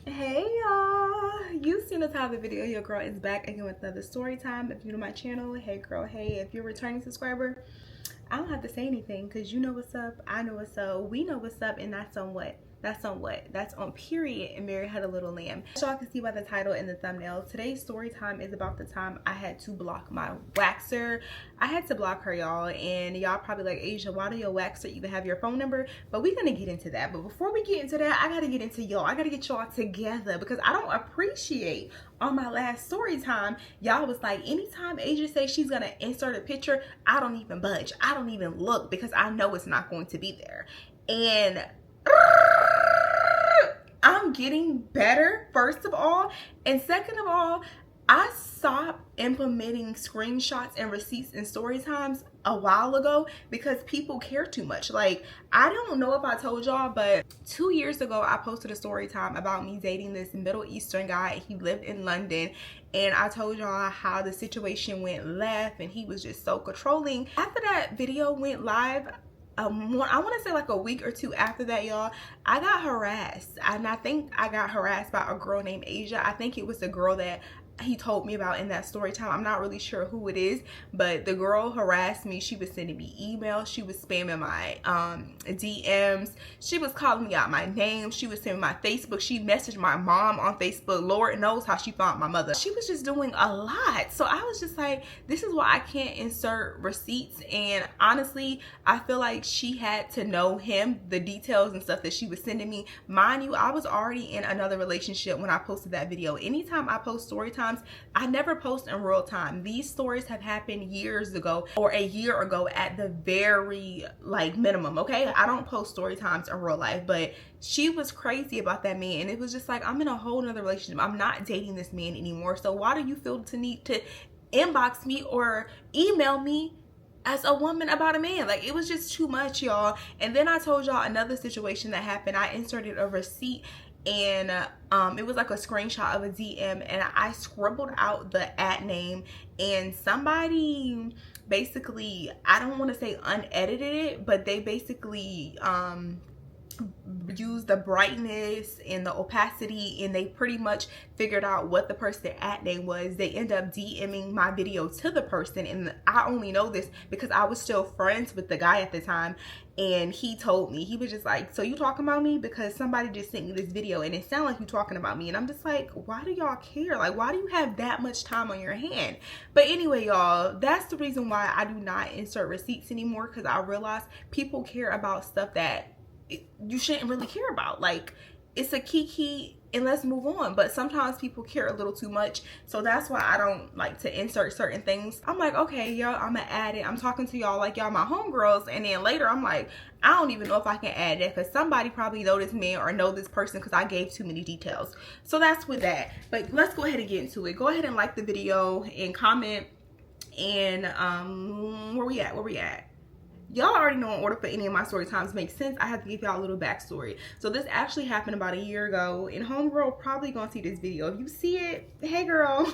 Hey y'all, you seen the title of the video. Your girl is back again with another story time. If you're new to my channel, hey girl, hey. If you're a returning subscriber, I don't have to say anything because you know what's up, I know what's up, we know what's up, and that's on what? That's on period. And Mary had a little lamb. As y'all can see by the title and the thumbnail, today's story time is about the time I had to block my waxer. I had to block her, y'all, and y'all probably like, Asia, why do your waxer even have your phone number? But we're gonna get into that. But before we get into that, I gotta get into y'all. I gotta get y'all together because I don't appreciate on my last story time, y'all was like, anytime Asia says she's gonna insert a picture, I don't even budge. I don't even look because I know it's not going to be there. And I'm getting better, first of all. And second of all, I stopped implementing screenshots and receipts in story times a while ago because people care too much. Like, I don't know if I told y'all, but 2 years ago I posted a story time about me dating this Middle Eastern guy. He lived in London, and I told y'all how the situation went left and he was just so controlling. After that video went live, I want to say like a week or two after that, y'all, I got harassed. And I think I got harassed by a girl named Asia. I think it was the girl that he told me about in that story time. I'm not really sure who it is, but the girl harassed me. She was sending me emails. She was spamming my DMs. She was calling me out my name. She was sending my Facebook. She messaged my mom on Facebook. Lord knows how she found my mother. She was just doing a lot. So I was just like, this is why I can't insert receipts. And honestly, I feel like she had to know him, the details and stuff that she was sending me. Mind you, I was already in another relationship when I posted that video. Anytime I post story time, I never post in real time. These stories have happened years ago or a year ago at the very like minimum, okay? I don't post story times in real life, but she was crazy about that man. And it was just like, I'm in a whole nother relationship. I'm not dating this man anymore. So why do you feel the need to inbox me or email me as a woman about a man? Like, it was just too much, y'all. And then I told y'all another situation that happened. I inserted a receipt, and it was like a screenshot of a DM, and I scribbled out the ad name, and somebody basically, I don't want to say unedited it, but they basically use the brightness and the opacity, and they pretty much figured out what the person's ad name was. They end up DMing my video to the person, and I only know this because I was still friends with the guy at the time, and he told me, he was just like, so you talking about me because somebody just sent me this video and it sounded like you talking about me. And I'm just like, why do y'all care? Like, why do you have that much time on your hand? But anyway, y'all, that's the reason why I do not insert receipts anymore, because I realize people care about stuff that you shouldn't really care about. Like, it's a kiki and let's move on. But sometimes people care a little too much, so that's why I don't like to insert certain things. I'm like, okay, y'all, I'm gonna add it. I'm talking to y'all like y'all my homegirls, and then later I'm like, I don't even know if I can add that because somebody probably know this man or know this person because I gave too many details. So that's with that. But let's go ahead and get into it. Go ahead and like the video and comment. And where we at? Y'all already know, in order for any of my story times make sense, I have to give y'all a little backstory. So this actually happened about a year ago, and homegirl probably gonna see this video. If you see it, hey girl,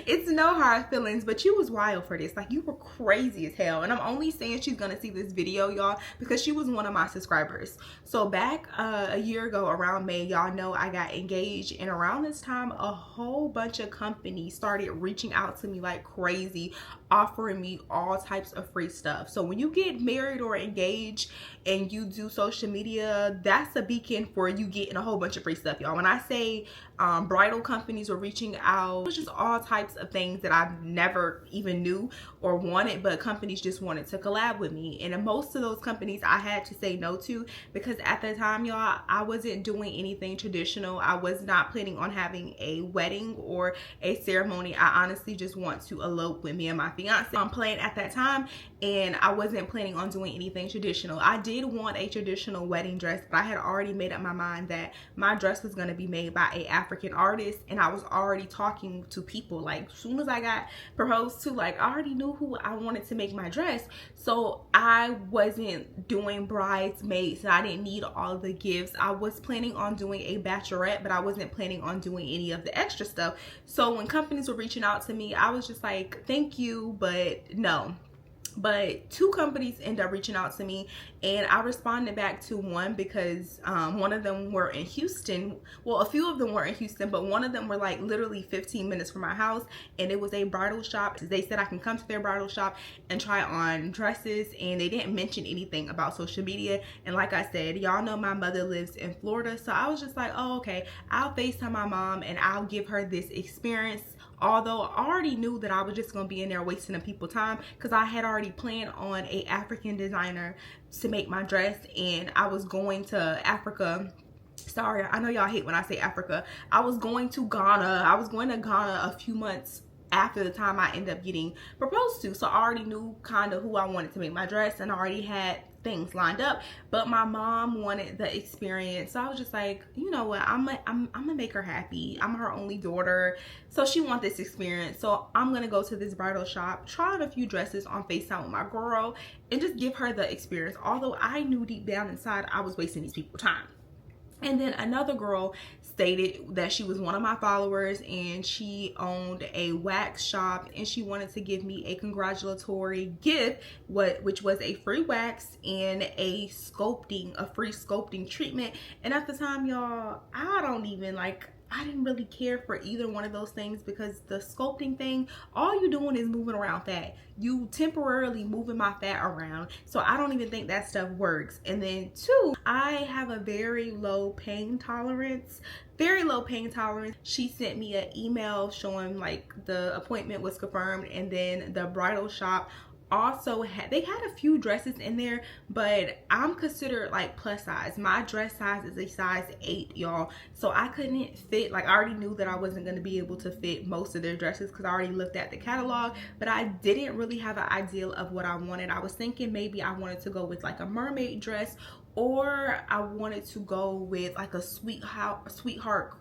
it's no hard feelings, but you was wild for this. Like, you were crazy as hell. And I'm only saying she's gonna see this video, y'all, because she was one of my subscribers. So back a year ago around May, y'all know I got engaged, and around this time a whole bunch of companies started reaching out to me like crazy, offering me all types of free stuff. So when you get married or engaged and you do social media, that's a beacon for you getting a whole bunch of free stuff, y'all. When I say bridal companies were reaching out, it was just all types of things that I never even knew or wanted, but companies just wanted to collab with me. And most of those companies I had to say no to because at the time, y'all, I wasn't doing anything traditional. I was not planning on having a wedding or a ceremony. I honestly just want to elope with me and my fiance. I'm playing at that time, and I wasn't planning on doing anything traditional. I did want a traditional wedding dress, but I had already made up my mind that my dress was going to be made by a African artist, and I was already talking to people. Like, as soon as I got proposed to, like, I already knew who I wanted to make my dress. So I wasn't doing bridesmaids, and I didn't need all the gifts. I was planning on doing a bachelorette, but I wasn't planning on doing any of the extra stuff. So when companies were reaching out to me, I was just like, thank you, but no. But 2 companies ended up reaching out to me, and I responded back to one because one of them were in Houston. Well, a few of them were in Houston, but one of them were like literally 15 minutes from my house, and it was a bridal shop. They said I can come to their bridal shop and try on dresses, and they didn't mention anything about social media. And like I said, y'all know my mother lives in Florida, so I was just like, oh, okay, I'll FaceTime my mom and I'll give her this experience. Although I already knew that I was just going to be in there wasting the people time, because I had already planned on a African designer to make my dress, and I was going to Africa. Sorry, I know y'all hate when I say Africa. I was going to Ghana. I was going to Ghana a few months after the time I ended up getting proposed to. So I already knew kind of who I wanted to make my dress, and I already had things lined up. But my mom wanted the experience, so I was just like, you know what, I'm gonna make her happy. I'm her only daughter, so she wants this experience. So I'm gonna go to this bridal shop, try on a few dresses on FaceTime with my girl, and just give her the experience. Although I knew deep down inside I was wasting these people time. And then another girl stated that she was one of my followers, and she owned a wax shop, and she wanted to give me a congratulatory gift, which was a free wax and a free sculpting treatment. And at the time, y'all, I didn't really care for either one of those things, because the sculpting thing, all you doing is moving around fat. You temporarily moving my fat around, so I don't even think that stuff works. And then 2, I have a very low pain tolerance. She sent me an email showing like the appointment was confirmed, and then the bridal shop also had a few dresses in there, but I'm considered like plus size. My dress size is a size 8, y'all, so I couldn't fit. Like, I already knew that I wasn't going to be able to fit most of their dresses because I already looked at the catalog, but I didn't really have an idea of what I wanted. I was thinking maybe I wanted to go with like a mermaid dress, or I wanted to go with like a sweetheart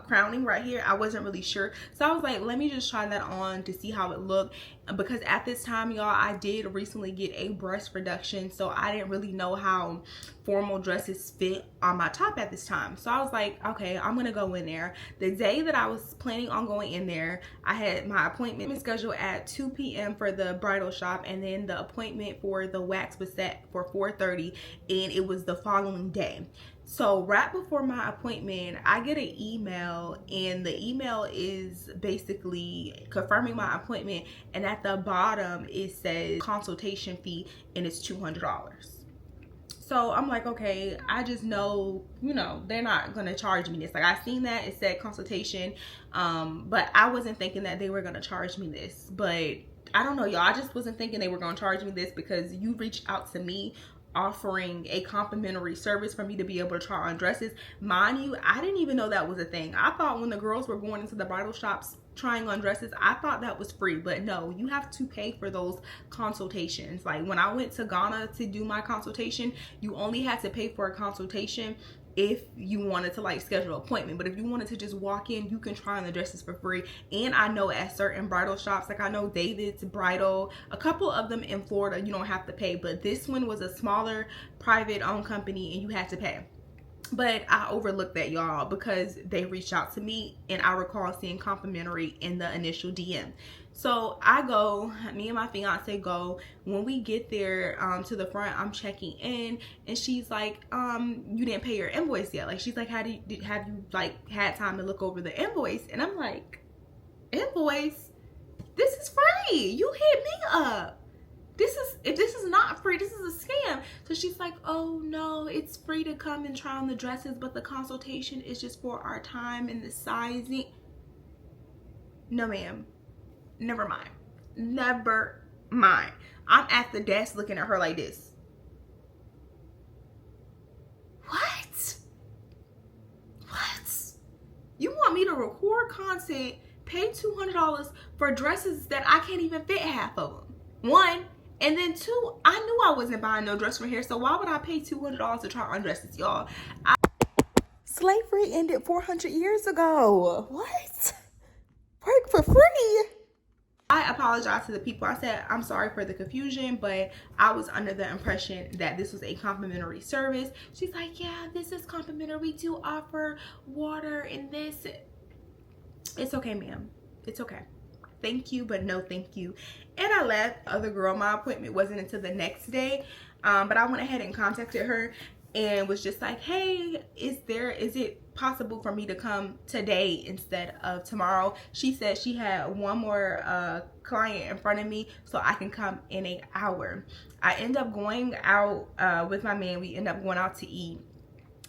crowning right here. I wasn't really sure, so I was like, let me just try that on to see how it looked, because at this time, y'all, I did recently get a breast reduction, so I didn't really know how formal dresses fit on my top at this time. So I was like, okay, I'm gonna go in there. The day that I was planning on going in there, I had my appointment scheduled at 2 p.m. for the bridal shop, and then the appointment for the wax was set for 4:30, and it was the following day. So right before my appointment, I get an email, and the email is basically confirming my appointment, and at the bottom it says consultation fee, and it's $200. So I'm like, okay, I just know, you know, they're not gonna charge me this. Like, I seen that it said consultation, but I wasn't thinking that they were gonna charge me this. But I don't know, y'all, I just wasn't thinking they were gonna charge me this, because you reached out to me offering a complimentary service for me to be able to try on dresses. Mind you, I didn't even know that was a thing. I thought when the girls were going into the bridal shops trying on dresses, I thought that was free, but no, you have to pay for those consultations. Like, when I went to Ghana to do my consultation, you only had to pay for a consultation if you wanted to like schedule an appointment. But if you wanted to just walk in, you can try on the dresses for free. And I know at certain bridal shops, like I know David's Bridal, a couple of them in Florida, you don't have to pay, but this one was a smaller private owned company and you had to pay. But I overlooked that, y'all, because they reached out to me, and I recall seeing complimentary in the initial DM. So I go, me and my fiance go. When we get there to the front, I'm checking in, and she's like, you didn't pay your invoice yet. Like, she's like, have you like had time to look over the invoice? And I'm like, invoice? This is free. You hit me up. If this is not free, this is a scam. So she's like, oh no, it's free to come and try on the dresses, but the consultation is just for our time and the sizing. No, ma'am. Never mind. Never mind. I'm at the desk looking at her like this. What? You want me to record content, pay $200 for dresses that I can't even fit half of them? 1. And then 2, I knew I wasn't buying no dress from here, so why would I pay $200 to try on dresses, y'all? Slavery ended 400 years ago. What? Work for free? I apologize to the people. I said I'm sorry for the confusion, but I was under the impression that this was a complimentary service. She's like, yeah, this is complimentary. We do offer water and this. It's okay, ma'am. It's okay. thank you, but no thank you. And I left. The other girl, my appointment wasn't until the next day, but I went ahead and contacted her and was just like, hey, is it possible for me to come today instead of tomorrow? She said she had one more client in front of me, so I can come in an hour. I end up going out with my man. We end up going out to eat.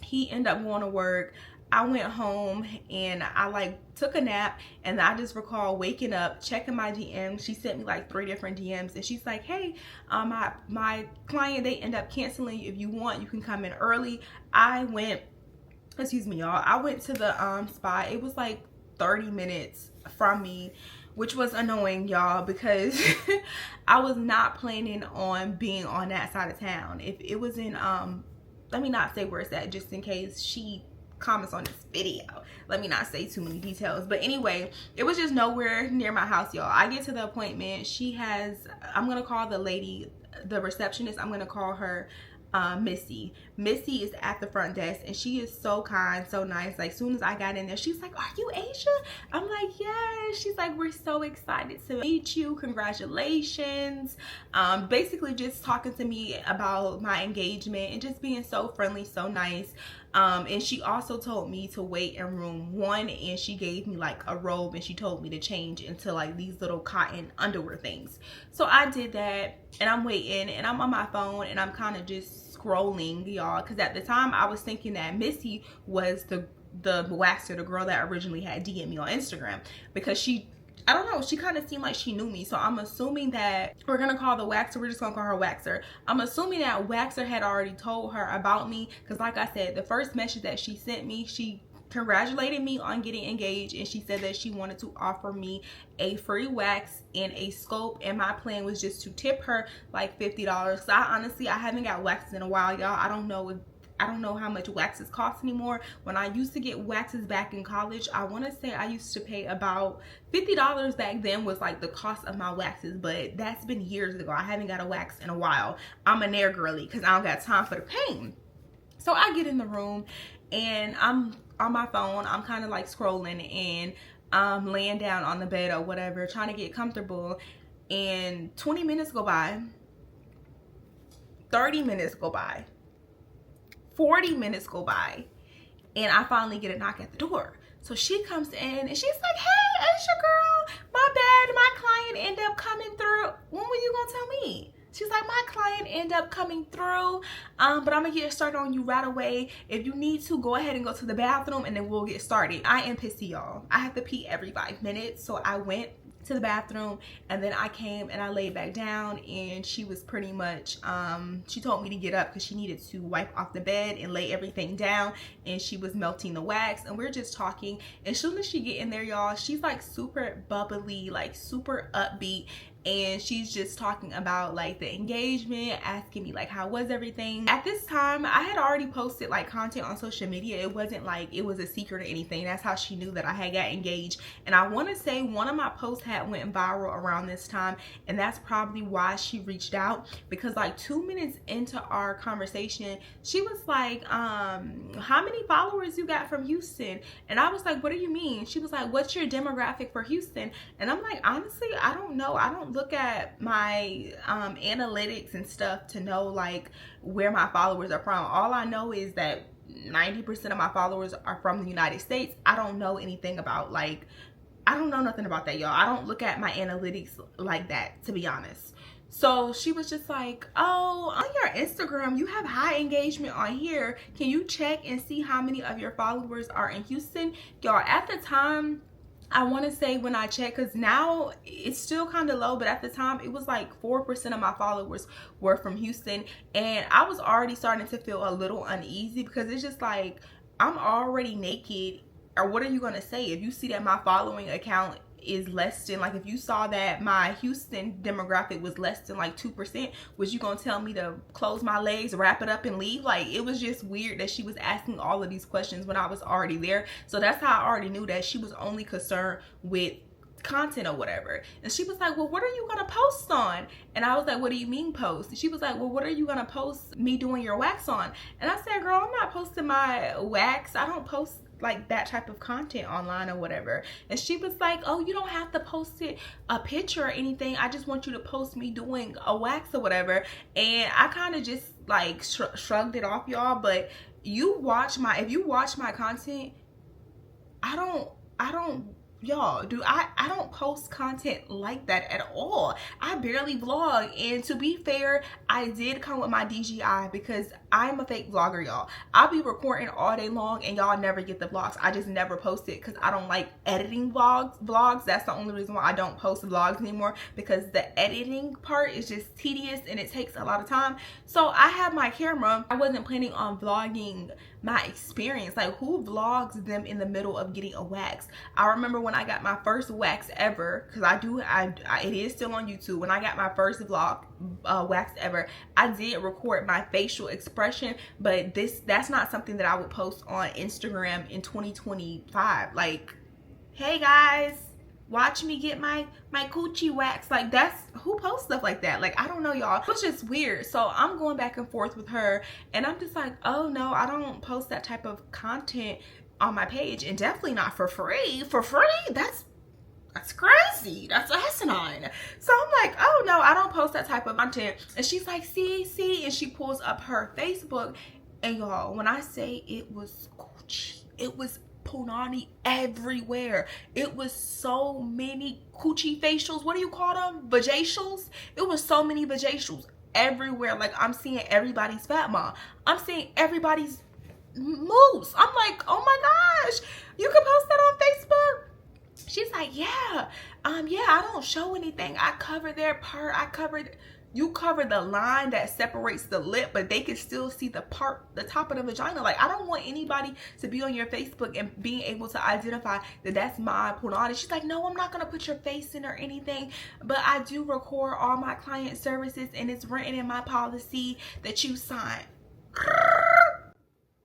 He ended up going to work. I went home and I like took a nap, and I just recall waking up, checking my DMs. She sent me like 3 different DMs, and she's like, hey, my client, they end up canceling. If you want, you can come in early. I went, excuse me y'all, I went to the spot. It was like 30 minutes from me, which was annoying, y'all, because I was not planning on being on that side of town. If it was in let me not say where it's at, just in case she comments on this video. Let me not say too many details, but anyway, it was just nowhere near my house, y'all. I get to the appointment. She has, I'm gonna call the lady, the receptionist, I'm gonna call her Missy. Missy is at the front desk, and she is so kind, so nice. Like, soon as I got in there, she's like, are you Asia? I'm like, yes. She's like, we're so excited to meet you, congratulations. Basically just talking to me about my engagement and just being so friendly, so nice. And she also told me to wait in room 1, and she gave me like a robe, and she told me to change into like these little cotton underwear things. So I did that, and I'm waiting, and I'm on my phone, and I'm kind of just scrolling, y'all, because at the time I was thinking that Missy was the waxer, the girl that originally had DM'd me on Instagram, because she, I don't know, she kind of seemed like she knew me. So I'm assuming that we're gonna call the waxer, we're just gonna call her Waxer. I'm assuming that Waxer had already told her about me, because like I said, the first message that she sent me, she congratulated me on getting engaged, and she said that she wanted to offer me a free wax and a scope, and my plan was just to tip her like $50. So I haven't got waxes in a while, y'all. I don't know how much waxes cost anymore. When I used to get waxes back in college, I want to say I used to pay about $50 back then was like the cost of my waxes, but that's been years ago. I haven't got a wax in a while. I'm a nair girly because I don't got time for the pain. So I get in the room, and I'm on my phone. I'm kind of like scrolling, and I'm laying down on the bed or whatever, trying to get comfortable, and 20 minutes go by, 30 minutes go by, 40 minutes go by, and I finally get a knock at the door. So she comes in, and she's like, hey, Aisha girl, my bad, my client ended up coming through. When were you gonna tell me? She's like, my client ended up coming through, but I'm gonna get started on you right away. If you need to, go ahead and go to the bathroom, and then we'll get started. I am pissy, y'all. I have to pee every 5 minutes, so I went to the bathroom, and then I came and I laid back down, and she was pretty much, she told me to get up because she needed to wipe off the bed and lay everything down, and she was melting the wax, and we're just talking. As soon as she get in there, y'all, she's like super bubbly, like super upbeat, and she's just talking about like the engagement, asking me like how was everything. At this time, I had already posted like content on social media. It wasn't like it was a secret or anything. That's how she knew that I had got engaged. And I want to say one of my posts had went viral around this time, and that's probably why she reached out, because like 2 minutes into our conversation, she was like, how many followers you got from Houston? And I was like, what do you mean? She was like, what's your demographic for Houston? And I'm like, honestly, I don't know. I don't look at my analytics and stuff to know like where my followers are from. All I know is that 90% of my followers are from the United States. I don't know anything about like, I don't know nothing about that, y'all. I don't look at my analytics like that, to be honest. So she was just like, oh, on your Instagram, you have high engagement on here. Can you check and see how many of your followers are in Houston? Y'all, at the time, I want to say when I checked, because now it's still kind of low, but at the time it was like 4% of my followers were from Houston, and I was already starting to feel a little uneasy, because it's just like, I'm already naked, or what are you going to say if you see that my following account is less than, like, if you saw that my Houston demographic was less than like 2%, was you gonna tell me to close my legs, wrap it up, and leave? Like, it was just weird that she was asking all of these questions when I was already there. So that's how I already knew that she was only concerned with content or whatever. And she was like, well, what are you gonna post on? And I was like, what do you mean post? And she was like, well, what are you gonna post me doing your wax on? And I said, girl, I'm not posting my wax. I don't post like that type of content online or whatever. And she was like, oh, you don't have to post it a picture or anything, I just want you to post me doing a wax or whatever. And I kind of just like shrugged it off, y'all. But if you watch my content, I don't y'all, I don't post content like that at all. I barely vlog. And to be fair, I did come with my DGI because I'm a fake vlogger, y'all. I'll be recording all day long and y'all never get the vlogs. I just never post it because I don't like editing vlogs. That's the only reason why I don't post vlogs anymore, because the editing part is just tedious and it takes a lot of time. So I have my camera. I wasn't planning on vlogging my experience. Like, who vlogs them in the middle of getting a wax? I remember when I got my first wax ever, because it is still on YouTube. When I got my first wax ever, I did record my facial expression, but that's not something that I would post on Instagram in 2025. Like, hey guys, watch me get my coochie wax. Like, that's who posts stuff like that? Like, I don't know, y'all. It's just weird. So I'm going back and forth with her, and I'm just like, oh no, I don't post that type of content on my page, and definitely not for free. That's crazy. That's asinine. So I'm like, oh no, I don't post that type of content. And she's like, see, and she pulls up her Facebook, and y'all, when I say it was coochie, it was punani everywhere. It was so many coochie facials. What do you call them? Vajacials? It was so many vajacials everywhere. Like, I'm seeing everybody's fat mom. I'm seeing everybody's moves. I'm like, oh my gosh, you can post that on Facebook? She's like, yeah, I don't show anything. I cover their part. You cover the line that separates the lip, but they can still see the top of the vagina. Like, I don't want anybody to be on your Facebook and being able to identify that that's my punani. She's like, no, I'm not gonna put your face in or anything, but I do record all my client services, and it's written in my policy that you sign.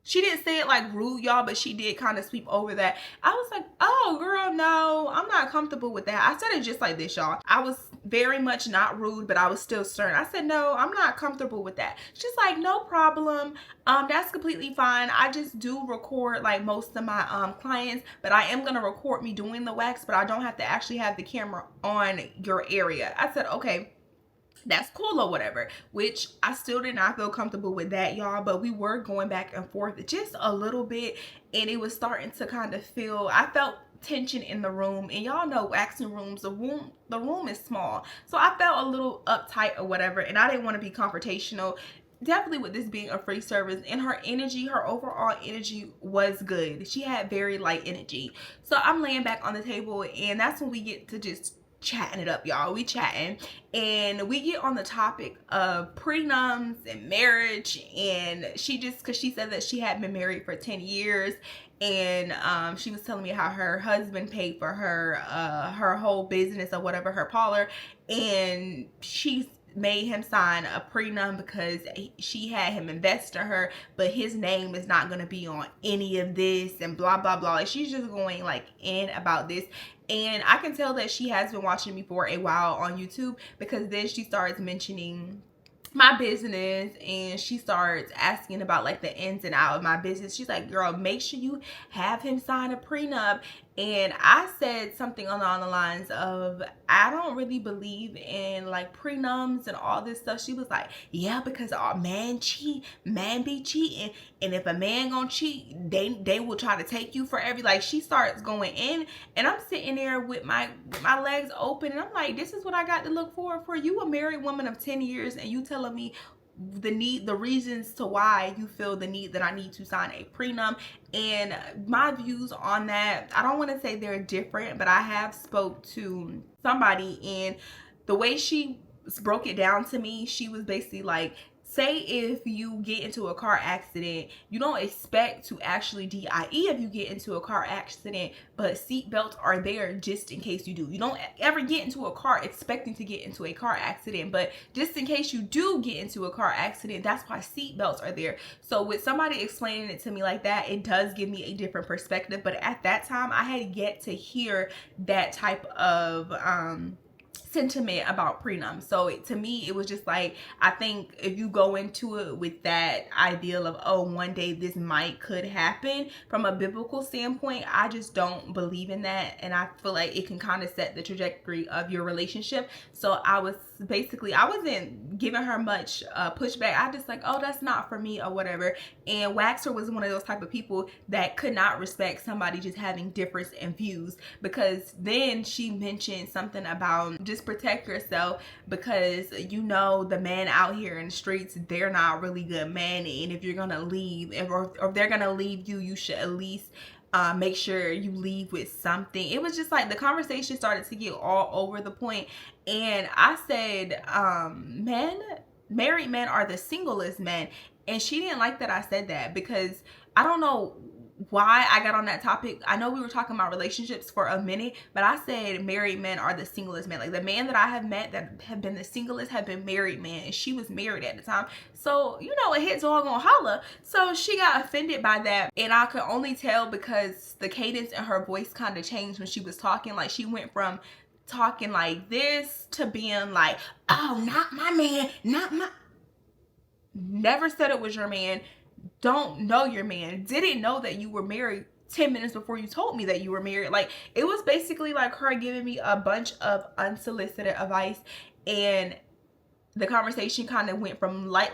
She didn't say it like rude, y'all, but she did kind of sweep over that. I was like, oh girl, no, I'm not comfortable with that. I said it just like this, y'all. I was very much not rude, but I was still stern. I said, no, I'm not comfortable with that. She's like, no problem. That's completely fine. I just do record like most of my clients, but I am gonna record me doing the wax, but I don't have to actually have the camera on your area. I said, okay, that's cool or whatever, which I still did not feel comfortable with that, y'all. But we were going back and forth just a little bit, and it was starting to kind of I felt tension in the room. And y'all know waxing rooms, the room is small, so I felt a little uptight or whatever, and I didn't want to be confrontational. Definitely with this being a free service, and her overall energy was good. She had very light energy. So I'm laying back on the table, and that's when we get to just chatting it up, y'all. We chatting, and we get on the topic of prenums and marriage. And because she said that she had been married for 10 years, and she was telling me how her husband paid for her whole business or whatever, her parlor, and she made him sign a prenum because she had him invest in her, but his name is not going to be on any of this, and blah blah blah. Like, she's just going like in about this. And I can tell that she has been watching me for a while on YouTube, because then she starts mentioning my business, and she starts asking about like the ins and outs of my business. She's like, girl, make sure you have him sign a prenup. And I said something along the lines of, I don't really believe in like prenums and all this stuff. She was like, yeah, because our man be cheating, and if a man gonna cheat, they will try to take you for like, she starts going in, and I'm sitting there with my legs open, and I'm like, this is what I got to look forward for. You a married woman of 10 years, and you telling me the reasons to why you feel the need that I need to sign a prenup. And my views on that, I don't want to say they're different, but I have spoke to somebody, and the way she broke it down to me, she was basically like, say if you get into a car accident, you don't expect to actually DIE if you get into a car accident, but seat belts are there just in case you do. You don't ever get into a car expecting to get into a car accident, but just in case you do get into a car accident, that's why seat belts are there. So with somebody explaining it to me like that, it does give me a different perspective. But at that time, I had yet to hear that type of sentiment about prenup. So to me, it was just like, I think if you go into it with that ideal of, oh, one day this could happen, from a biblical standpoint, I just don't believe in that. And I feel like it can kind of set the trajectory of your relationship. So I wasn't giving her much pushback. I just like, oh, that's not for me or whatever. And Waxer was one of those type of people that could not respect somebody just having difference in views, because then she mentioned something about just protect yourself, because you know the men out here in the streets, they're not really good men, and if you're gonna leave, or if they're gonna leave you, you should at least make sure you leave with something. It was just like the conversation started to get all over the point, and I said, married men are the singlest men, and she didn't like that I said that, because I don't know why I got on that topic. I know we were talking about relationships for a minute, but I said married men are the singlest men. Like, the man that I have met that have been the singlest have been married men, and she was married at the time. So, you know, a hit dog gonna holler. So she got offended by that, and I could only tell because the cadence in her voice kind of changed when she was talking. Like, she went from talking like this to being like, oh, not my man, not my... Never said it was your man. Don't know your man. Didn't know that you were married 10 minutes before you told me that you were married. Like, it was basically like her giving me a bunch of unsolicited advice, and the conversation kind of went from light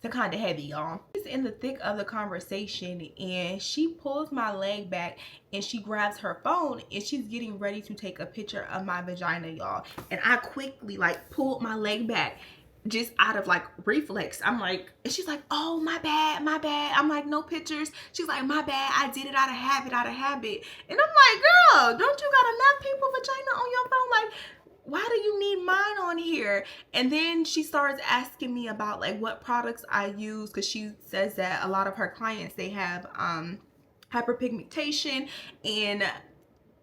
to kind of heavy, y'all. She's in the thick of the conversation, and she pulls my leg back, and she grabs her phone, and she's getting ready to take a picture of my vagina, y'all. And I quickly like pulled my leg back, just out of like reflex. I'm like, and she's like, oh, my bad. I'm like, no pictures. She's like, my bad, I did it out of habit. And I'm like, girl, don't you got enough people vagina on your phone? Like, why do you need mine on here? And then she starts asking me about like what products I use, because she says that a lot of her clients, they have hyperpigmentation, and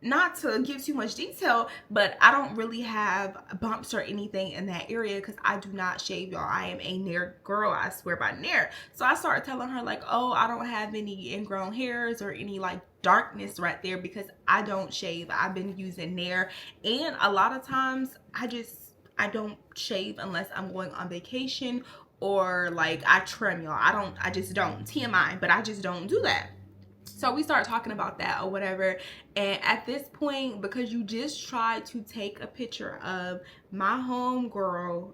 not to give too much detail, but I don't really have bumps or anything in that area because I do not shave, y'all. I am a Nair girl, I swear by Nair. So I started telling her like, oh, I don't have any ingrown hairs or any like darkness right there because I don't shave. I've been using Nair, and a lot of times I don't shave unless I'm going on vacation, or like I trim, y'all. I just don't. TMI, but I just don't do that. So we started talking about that or whatever, and at this point, because you just tried to take a picture of my homegirl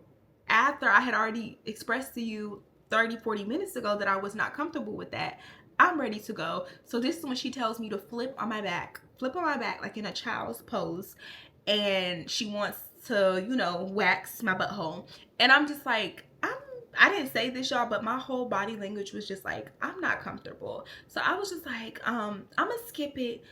after I had already expressed to you 30-40 minutes ago that I was not comfortable with that, I'm ready to go. So this is when she tells me to flip on my back like in a child's pose, and she wants to, you know, wax my butthole. And I'm just like, I didn't say this, y'all, but my whole body language was just like, I'm not comfortable. So I was just like, I'm gonna skip it.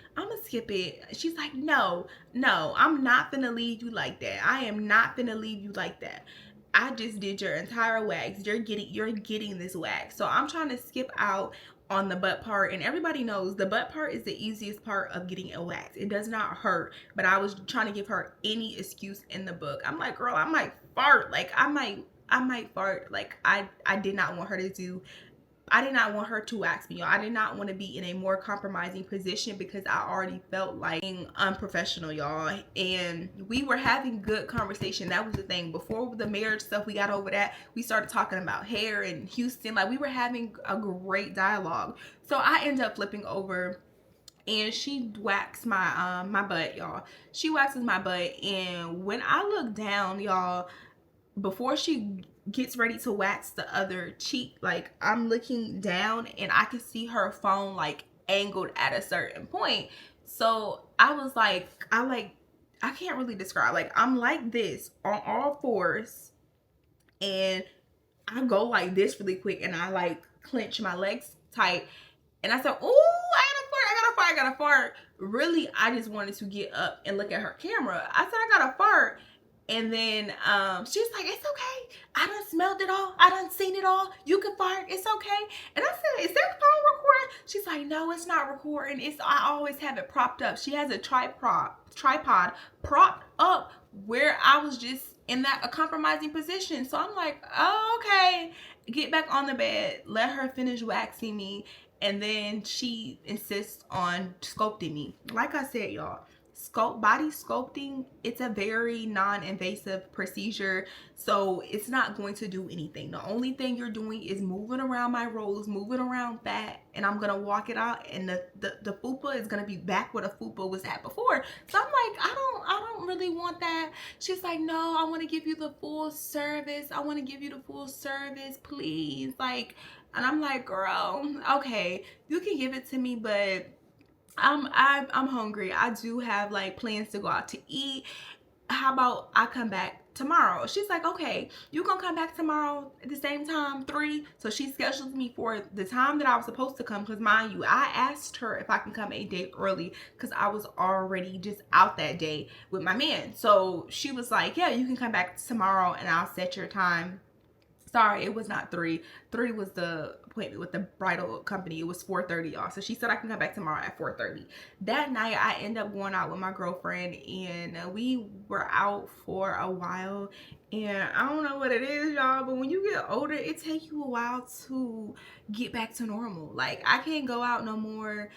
She's like, no, I'm not gonna leave you like that. I am not gonna leave you like that. I just did your entire wax. You're getting this wax. So I'm trying to skip out on the butt part, and everybody knows the butt part is the easiest part of getting a wax. It does not hurt, but I was trying to give her any excuse in the book. I'm like, girl, I might fart. Like, I might fart. Like, I did not want her to wax me, y'all. I did not want to be in a more compromising position because I already felt like being unprofessional, y'all. And we were having good conversation. That was the thing. Before the marriage stuff, we got over that. We started talking about hair and Houston. Like, we were having a great dialogue. So I ended up flipping over, and she waxed my my butt, y'all. She waxes my butt, and when I look down, y'all, before she gets ready to wax the other cheek, like, I'm looking down and I can see her phone like angled at a certain point. So I was like, I can't really describe. Like, I'm like this on all fours, and I go like this really quick, and I like clench my legs tight, and I said, ooh, I got a fart. Really, I just wanted to get up and look at her camera. I said, I got a fart. And then she was like, it's okay. I done smelled it all. I done seen it all. You can fart. It's okay. And I said, is that phone recording? She's like, no, it's not recording. I always have it propped up. She has a tripod propped up where I was just in a compromising position. So I'm like, oh, okay. Get back on the bed. Let her finish waxing me. And then she insists on sculpting me. Like I said, y'all, body sculpting, it's a very non-invasive procedure, so it's not going to do anything. The only thing you're doing is moving around my rolls, moving around fat, and I'm gonna walk it out, and the fupa is gonna be back where the fupa was at before. So I'm like, I don't really want that. She's like, no, I want to give you the full service. I want to give you the full service, please. Like, and I'm like, girl, okay, you can give it to me, but I'm hungry. I do have like plans to go out to eat. How about I come back tomorrow? She's like, okay, you gonna come back tomorrow at the same time, 3. So she scheduled me for the time that I was supposed to come, because mind you, I asked her if I can come a day early because I was already just out that day with my man. So she was like, yeah, you can come back tomorrow and I'll set your time. Sorry, it was not 3. 3 was the appointment with the bridal company. It was 4:30, y'all. So she said I can come back tomorrow at 4:30. That night, I ended up going out with my girlfriend, and we were out for a while. And I don't know what it is, y'all, but when you get older, it takes you a while to get back to normal. Like, I can't go out no more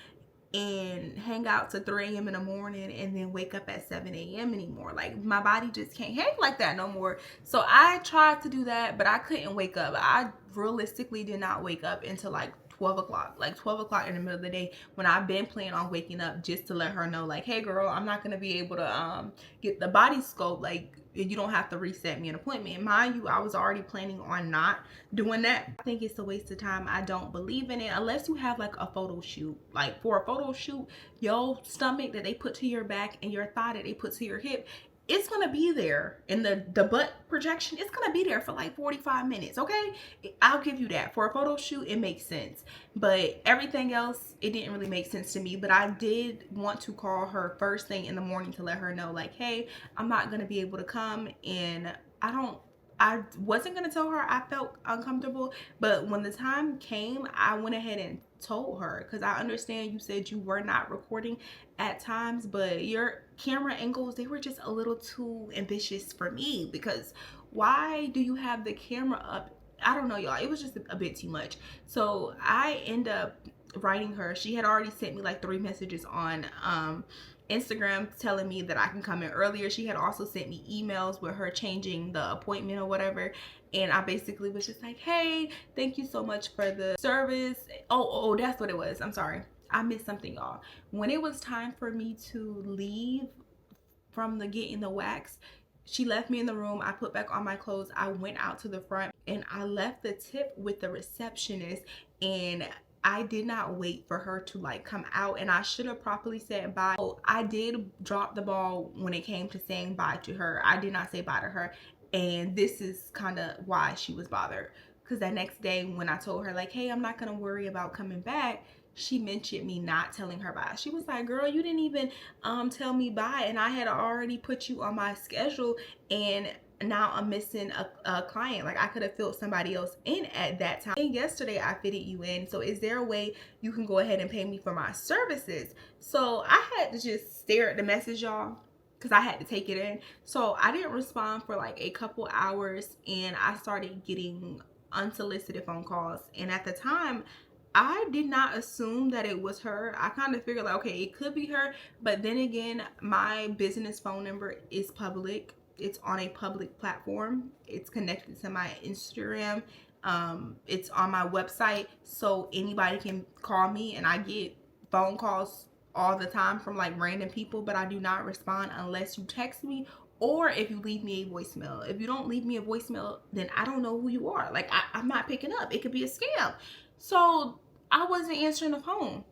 and hang out to 3 a.m. in the morning and then wake up at 7 a.m. anymore. Like, my body just can't hang like that no more. So I tried to do that, but I couldn't wake up. I realistically did not wake up until like 12 o'clock. Like 12 o'clock in the middle of the day, when I've been planning on waking up just to let her know, like, hey girl, I'm not gonna be able to get the body sculpt. Like, you don't have to reset me an appointment. Mind you, I was already planning on not doing that. I think it's a waste of time. I don't believe in it unless you have like a photo shoot. Like, for a photo shoot, your stomach that they put to your back and your thigh that they put to your hip, it's gonna be there, and the butt projection, it's gonna be there for like 45 minutes. Okay, I'll give you that. For a photo shoot, it makes sense, but everything else, it didn't really make sense to me. But I did want to call her first thing in the morning to let her know, like, hey, I'm not gonna be able to come, and I wasn't gonna tell her I felt uncomfortable, but when the time came, I went ahead and told her, because I understand you said you were not recording at times, but your camera angles, they were just a little too ambitious for me. Because why do you have the camera up? I don't know, y'all, it was just a bit too much. So I end up writing her. She had already sent me like 3 messages on Instagram telling me that I can come in earlier. She had also sent me emails with her changing the appointment or whatever, and I basically was just like, hey, thank you so much for the service. Oh, that's what it was. I'm sorry, I missed something, y'all. When it was time for me to leave from the getting the wax, she left me in the room. I put back on my clothes. I went out to the front and I left the tip with the receptionist, and I did not wait for her to like come out, and I should have properly said bye. So I did drop the ball when it came to saying bye to her. I did not say bye to her, and this is kind of why she was bothered. Because that next day when I told her like, hey, I'm not gonna worry about coming back, she mentioned me not telling her bye. She was like, girl, you didn't even tell me bye, and I had already put you on my schedule, and now I'm missing a client. Like, I could have filled somebody else in at that time, and yesterday I fitted you in. So is there a way you can go ahead and pay me for my services? So I had to just stare at the message, y'all, because I had to take it in. So I didn't respond for like a couple hours, and I started getting unsolicited phone calls. And at the time, I did not assume that it was her. I kind of figured like, okay, it could be her. But then again, my business phone number is public. It's on a public platform. It's connected to my Instagram. It's on my website, so anybody can call me, and I get phone calls all the time from like random people, but I do not respond unless you text me or if you leave me a voicemail. If you don't leave me a voicemail, then I don't know who you are. Like, I'm not picking up. It could be a scam. So I wasn't answering the phone.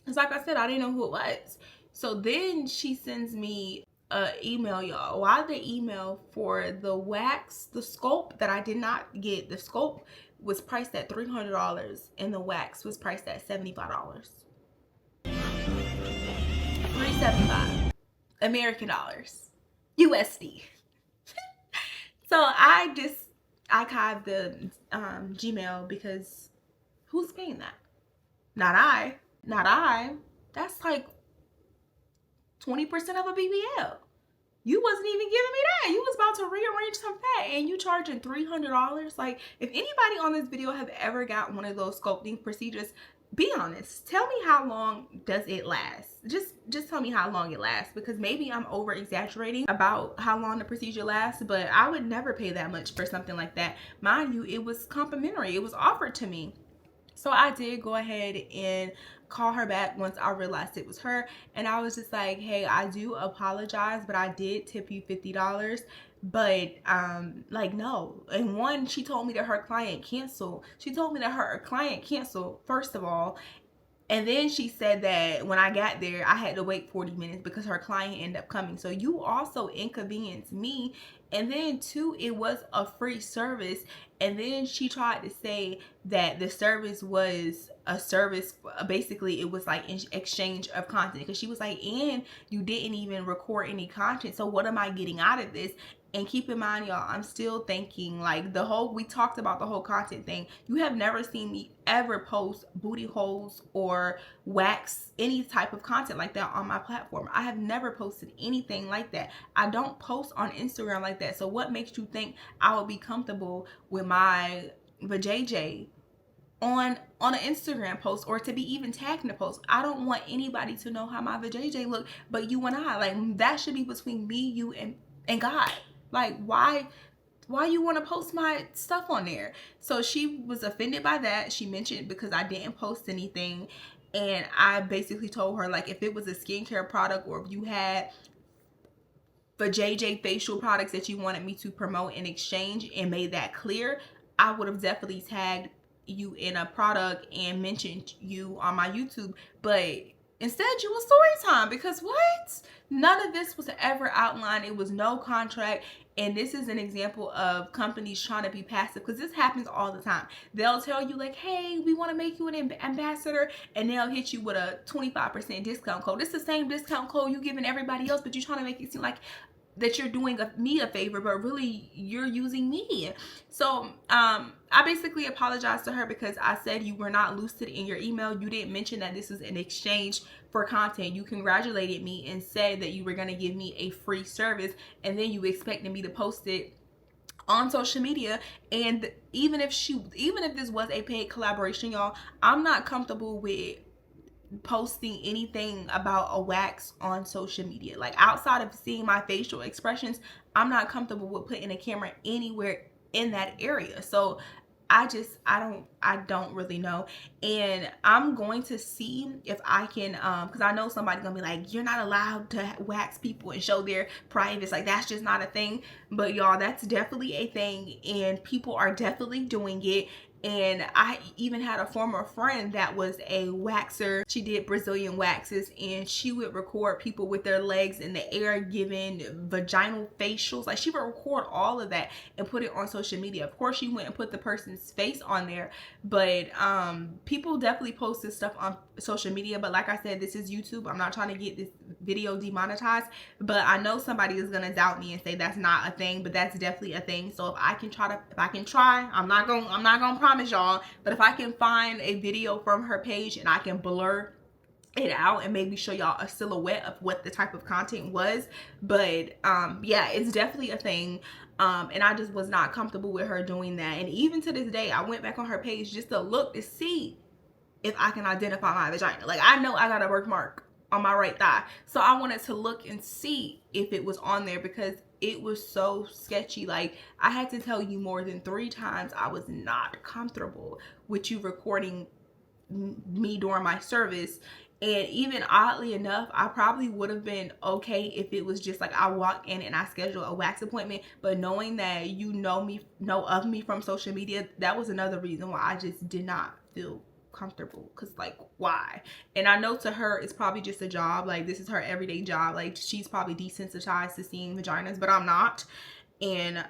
It's like I said, I didn't know who it was. So then she sends me an email, y'all. Why the email for the wax, the sculpt that I did not get? The sculpt was priced at $300 and the wax was priced at $75. $375 American dollars, USD. So I archived the Gmail, because who's paying that? Not I. That's like 20% of a BBL. You wasn't even giving me that. You was about to rearrange some fat, and you charging $300. Like, if anybody on this video have ever got one of those sculpting procedures, be honest. Tell me how long does it last? Just tell me how long it lasts, because maybe I'm over exaggerating about how long the procedure lasts, but I would never pay that much for something like that. Mind you, it was complimentary. It was offered to me. So I did go ahead and call her back once I realized it was her, and I was just like, hey, I do apologize, but I did tip you $50. But like, no. And one, she told me that her client canceled. She told me that her client canceled, first of all. And then she said that when I got there, I had to wait 40 minutes because her client ended up coming. So you also inconvenienced me. And then two, it was a free service. And then she tried to say that the service was a service. Basically, it was like in exchange of content. Because she was like, and you didn't even record any content. So what am I getting out of this? And keep in mind, y'all, I'm still thinking like we talked about the whole content thing. You have never seen me ever post booty holes or wax any type of content like that on my platform. I have never posted anything like that. I don't post on Instagram like that. So what makes you think I would be comfortable with my vajayjay on an Instagram post, or to be even tagged in a post? I don't want anybody to know how my vajayjay look but you and I. Like, that should be between me, you, and God. Like, why you want to post my stuff on there? So she was offended by that. She mentioned because I didn't post anything, and I basically told her, like, if it was a skincare product or if you had vajayjay facial products that you wanted me to promote in exchange and made that clear, I would have definitely tagged you in a product and mentioned you on my YouTube. But instead, you was Storytime, because what? None of this was ever outlined. It was no contract. And this is an example of companies trying to be passive, because this happens all the time. They'll tell you like, hey, we want to make you an ambassador, and they'll hit you with a 25% discount code. It's the same discount code you giving everybody else, but you're trying to make it seem like that you're doing me a favor, but really you're using me. So I basically apologized to her because I said you were not lucid in your email. You didn't mention that this was an exchange for content. You congratulated me and said that you were going to give me a free service, and then you expected me to post it on social media. And even if this was a paid collaboration, y'all, I'm not comfortable with posting anything about a wax on social media. Like, outside of seeing my facial expressions, I'm not comfortable with putting a camera anywhere in that area. So I don't really know. And I'm going to see if I can, because I know somebody's gonna be like, you're not allowed to wax people and show their privates. Like, that's just not a thing. But y'all, that's definitely a thing, and people are definitely doing it. And I even had a former friend that was a waxer. She did Brazilian waxes, and she would record people with their legs in the air giving vaginal facials. Like, she would record all of that and put it on social media. Of course, she went and put the person's face on there, but people definitely post this stuff on social media. But like I said, this is YouTube. I'm not trying to get this video demonetized, but I know somebody is gonna doubt me and say that's not a thing, but that's definitely a thing. So if I can try, I'm not gonna promise y'all, but if I can find a video from her page and I can blur it out and maybe show y'all a silhouette of what the type of content was. But yeah, it's definitely a thing. And I just was not comfortable with her doing that. And even to this day, I went back on her page just to look to see if I can identify my vagina. Like, I know I got a birthmark on my right thigh, so I wanted to look and see if it was on there, because it was so sketchy. Like, I had to tell you more than 3 times I was not comfortable with you recording me during my service. And even oddly enough, I probably would have been okay if it was just like I walk in and I schedule a wax appointment. But knowing that you know of me from social media, that was another reason why I just did not feel comfortable. Because, like, why? And I know to her it's probably just a job. Like, this is her everyday job. Like, she's probably desensitized to seeing vaginas, but I'm not. And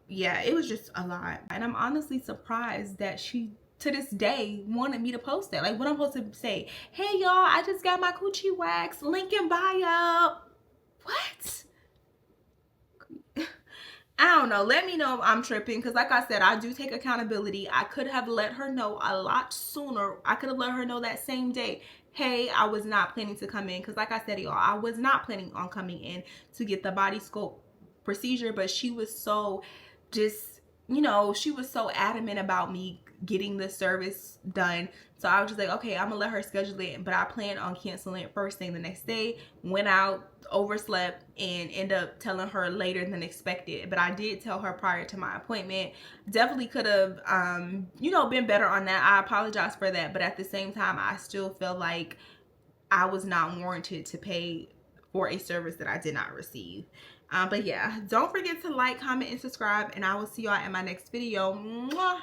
yeah, it was just a lot. And I'm honestly surprised that she to this day wanted me to post that. Like, what I'm supposed to say, hey y'all, I just got my coochie wax, link in bio. What? I don't know. Let me know if I'm tripping, because like I said, I do take accountability. I could have let her know a lot sooner. I could have let her know that same day, hey, I was not planning to come in, because like I said, y'all, I was not planning on coming in to get the body sculpt procedure. But she was so just, you know, she was so adamant about me getting this service done. So I was just like, okay, I'm gonna let her schedule it, but I plan on canceling it first thing the next day. Went out, overslept, and end up telling her later than expected. But I did tell her prior to my appointment. Definitely could have you know, been better on that. I apologize for that, but at the same time, I still feel like I was not warranted to pay for a service that I did not receive. But yeah, don't forget to like, comment, and subscribe, and I will see y'all in my next video. Mwah!